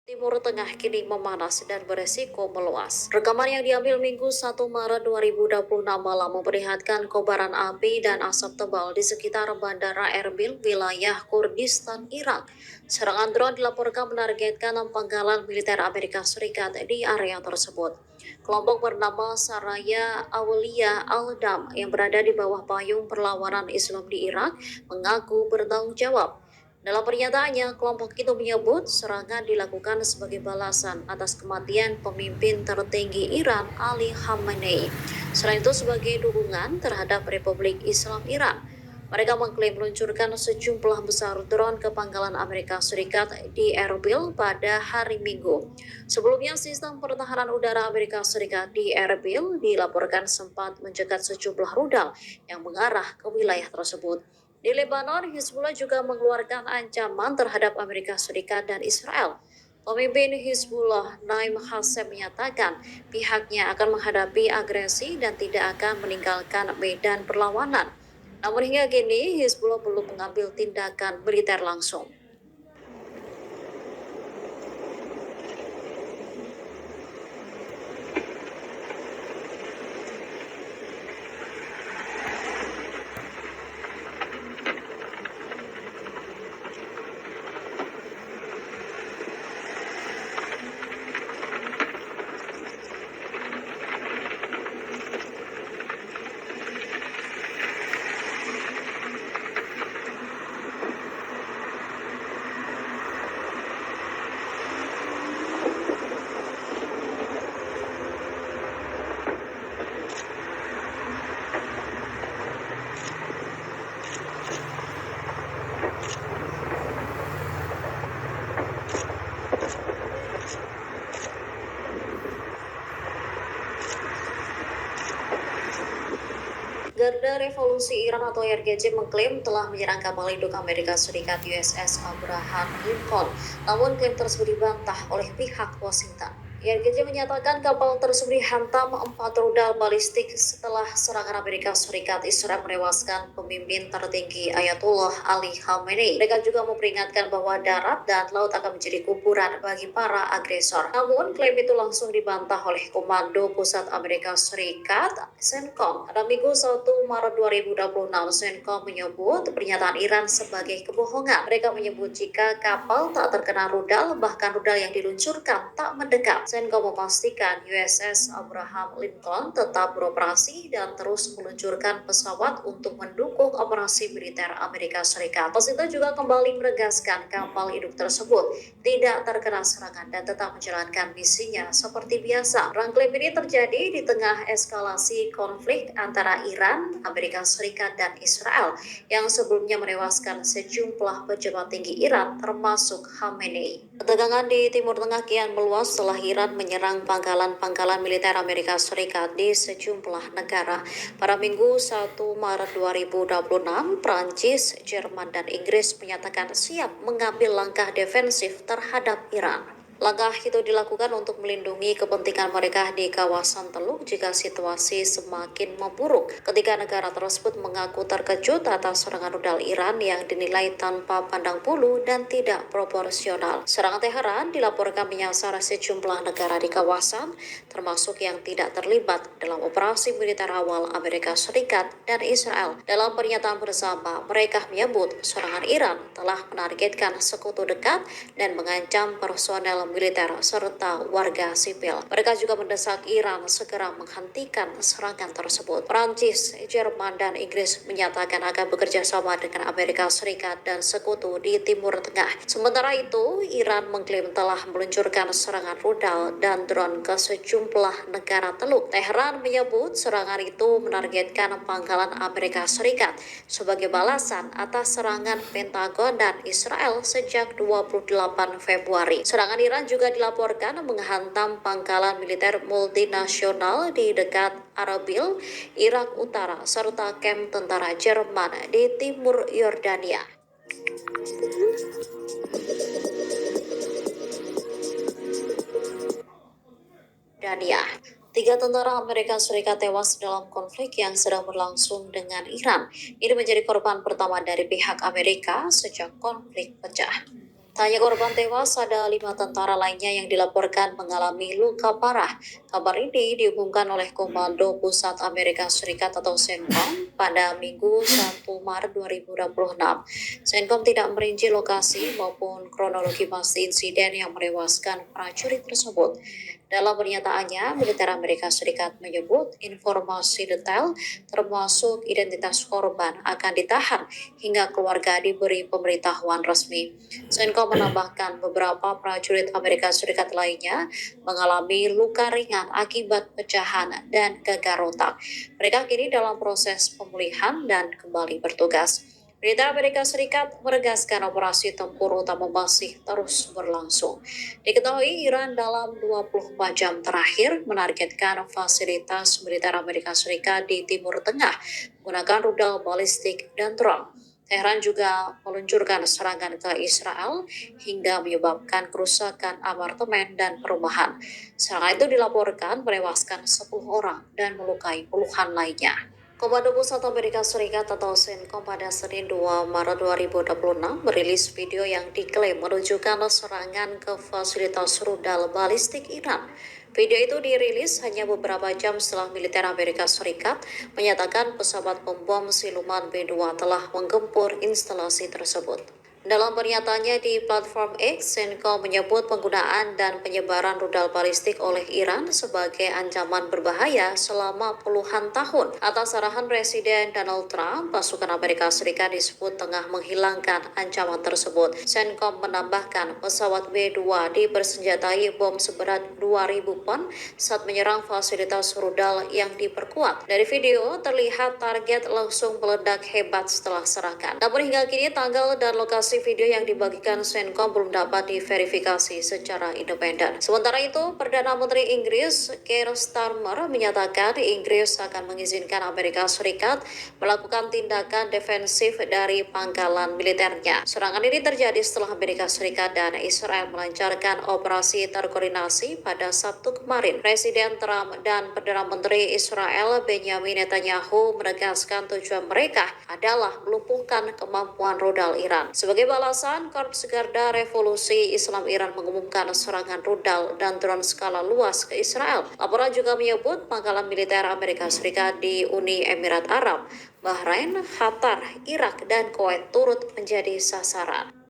Timur Tengah kini memanas dan beresiko meluas. Rekaman yang diambil Minggu 1 Maret 2026 malam memperlihatkan kobaran api dan asap tebal di sekitar Bandara Erbil, wilayah Kurdistan, Irak. Serangan drone dilaporkan menargetkan pangkalan militer Amerika Serikat di area tersebut. Kelompok bernama Saraya Aulia Al-Dam yang berada di bawah payung perlawanan Islam di Irak mengaku bertanggung jawab. Dalam pernyataannya, kelompok itu menyebut serangan dilakukan sebagai balasan atas kematian pemimpin tertinggi Iran Ali Khamenei. Selain itu sebagai dukungan terhadap Republik Islam Iran. Mereka mengklaim meluncurkan sejumlah besar drone ke pangkalan Amerika Serikat di Erbil pada hari Minggu. Sebelumnya, sistem pertahanan udara Amerika Serikat di Erbil dilaporkan sempat mencegat sejumlah rudal yang mengarah ke wilayah tersebut. Di Lebanon, Hizbullah juga mengeluarkan ancaman terhadap Amerika Serikat dan Israel. Pemimpin Hizbullah, Naim Qassem, menyatakan pihaknya akan menghadapi agresi dan tidak akan meninggalkan medan perlawanan. Namun hingga kini, Hizbullah belum mengambil tindakan militer langsung. Garda Revolusi Iran atau YRGC mengklaim telah menyerang kapal induk Amerika Serikat USS Abraham Lincoln, namun klaim tersebut dibantah oleh pihak Washington. YRGC menyatakan kapal tersebut dihantam 4 rudal balistik setelah serangan Amerika Serikat Israel menewaskan pemimpin tertinggi Ayatollah Ali Khamenei. Mereka juga memperingatkan bahwa darat dan laut akan menjadi kuburan bagi para agresor. Namun, klaim itu langsung dibantah oleh Komando Pusat Amerika Serikat, CENTCOM. Pada Minggu 1 Maret 2026, CENTCOM menyebut pernyataan Iran sebagai kebohongan. Mereka menyebut jika kapal tak terkena rudal, bahkan rudal yang diluncurkan tak mendekat. CENTCOM memastikan USS Abraham Lincoln tetap beroperasi dan terus meluncurkan pesawat untuk mendukung operasi militer Amerika Serikat. Washington juga kembali menegaskan kapal induk tersebut tidak terkena serangan dan tetap menjalankan misinya seperti biasa. Perang klaim ini terjadi di tengah eskalasi konflik antara Iran, Amerika Serikat, dan Israel yang sebelumnya menewaskan sejumlah pejabat tinggi Iran termasuk Khamenei. Ketegangan di Timur Tengah kian meluas setelah Iran menyerang pangkalan-pangkalan militer Amerika Serikat di sejumlah negara. Pada Minggu 1 Maret 2026, Prancis, Jerman, dan Inggris menyatakan siap mengambil langkah defensif terhadap Iran. Langkah itu dilakukan untuk melindungi kepentingan mereka di kawasan Teluk jika situasi semakin memburuk. Ketika negara tersebut mengaku terkejut atas serangan rudal Iran yang dinilai tanpa pandang bulu dan tidak proporsional. Serangan Teheran dilaporkan menyasar sejumlah negara di kawasan, termasuk yang tidak terlibat dalam operasi militer awal Amerika Serikat dan Israel. Dalam pernyataan bersama, mereka menyebut serangan Iran telah menargetkan sekutu dekat dan mengancam personel militer serta warga sipil. Mereka juga mendesak Iran segera menghentikan serangan tersebut. Prancis, Jerman, dan Inggris menyatakan akan bekerja sama dengan Amerika Serikat dan sekutu di Timur Tengah. Sementara itu, Iran mengklaim telah meluncurkan serangan rudal dan drone ke sejumlah negara Teluk. Teheran menyebut serangan itu menargetkan pangkalan Amerika Serikat sebagai balasan atas serangan Pentagon dan Israel sejak 28 Februari. Serangan Iran juga dilaporkan menghantam pangkalan militer multinasional di dekat Erbil, Irak Utara, serta kamp tentara Jerman di timur Yordania. Tiga tentara Amerika Serikat tewas dalam konflik yang sedang berlangsung dengan Iran. Ini menjadi korban pertama dari pihak Amerika sejak konflik pecah. Tak hanya korban tewas, ada 5 tentara lainnya yang dilaporkan mengalami luka parah. Kabar ini diumumkan oleh Komando Pusat Amerika Serikat atau CENTCOM pada Minggu 1 Maret 2026. CENTCOM tidak merinci lokasi maupun kronologi pasti insiden yang menewaskan prajurit tersebut. Dalam pernyataannya, militer Amerika Serikat menyebut informasi detail termasuk identitas korban akan ditahan hingga keluarga diberi pemberitahuan resmi. Senko menambahkan beberapa prajurit Amerika Serikat lainnya mengalami luka ringan akibat pecahan dan gagal otak. Mereka kini dalam proses pemulihan dan kembali bertugas. Militer Amerika Serikat menegaskan operasi tempur utama masih terus berlangsung. Diketahui Iran dalam 24 jam terakhir menargetkan fasilitas militer Amerika Serikat di Timur Tengah menggunakan rudal balistik dan drone. Tehran juga meluncurkan serangan ke Israel hingga menyebabkan kerusakan apartemen dan perumahan. Serangan itu dilaporkan menewaskan 10 orang dan melukai puluhan lainnya. Komando Pusat Amerika Serikat atau CENTCOM pada Senin 2 Maret 2026 merilis video yang diklaim menunjukkan serangan ke fasilitas rudal balistik Iran. Video itu dirilis hanya beberapa jam setelah militer Amerika Serikat menyatakan pesawat pembom siluman B-2 telah menggempur instalasi tersebut. Dalam pernyataannya di platform X, CENTCOM menyebut penggunaan dan penyebaran rudal balistik oleh Iran sebagai ancaman berbahaya selama puluhan tahun. Atas arahan Presiden Donald Trump, pasukan Amerika Serikat disebut tengah menghilangkan ancaman tersebut. CENTCOM menambahkan pesawat B-2 dipersenjatai bom seberat 2.000 pon saat menyerang fasilitas rudal yang diperkuat. Dari video, terlihat target langsung meledak hebat setelah serangan. Namun hingga kini tanggal dan lokasi video yang dibagikan CENTCOM belum dapat diverifikasi secara independen. Sementara itu, Perdana Menteri Inggris Keir Starmer menyatakan Inggris akan mengizinkan Amerika Serikat melakukan tindakan defensif dari pangkalan militernya. Serangan ini terjadi setelah Amerika Serikat dan Israel melancarkan operasi terkoordinasi pada Sabtu kemarin. Presiden Trump dan Perdana Menteri Israel Benjamin Netanyahu menegaskan tujuan mereka adalah melumpuhkan kemampuan rudal Iran. Sebagai balasan, Korps Garda Revolusi Islam Iran mengumumkan serangan rudal dan drone skala luas ke Israel. Laporan juga menyebut pangkalan militer Amerika Serikat di Uni Emirat Arab, Bahrain, Qatar, Irak, dan Kuwait turut menjadi sasaran.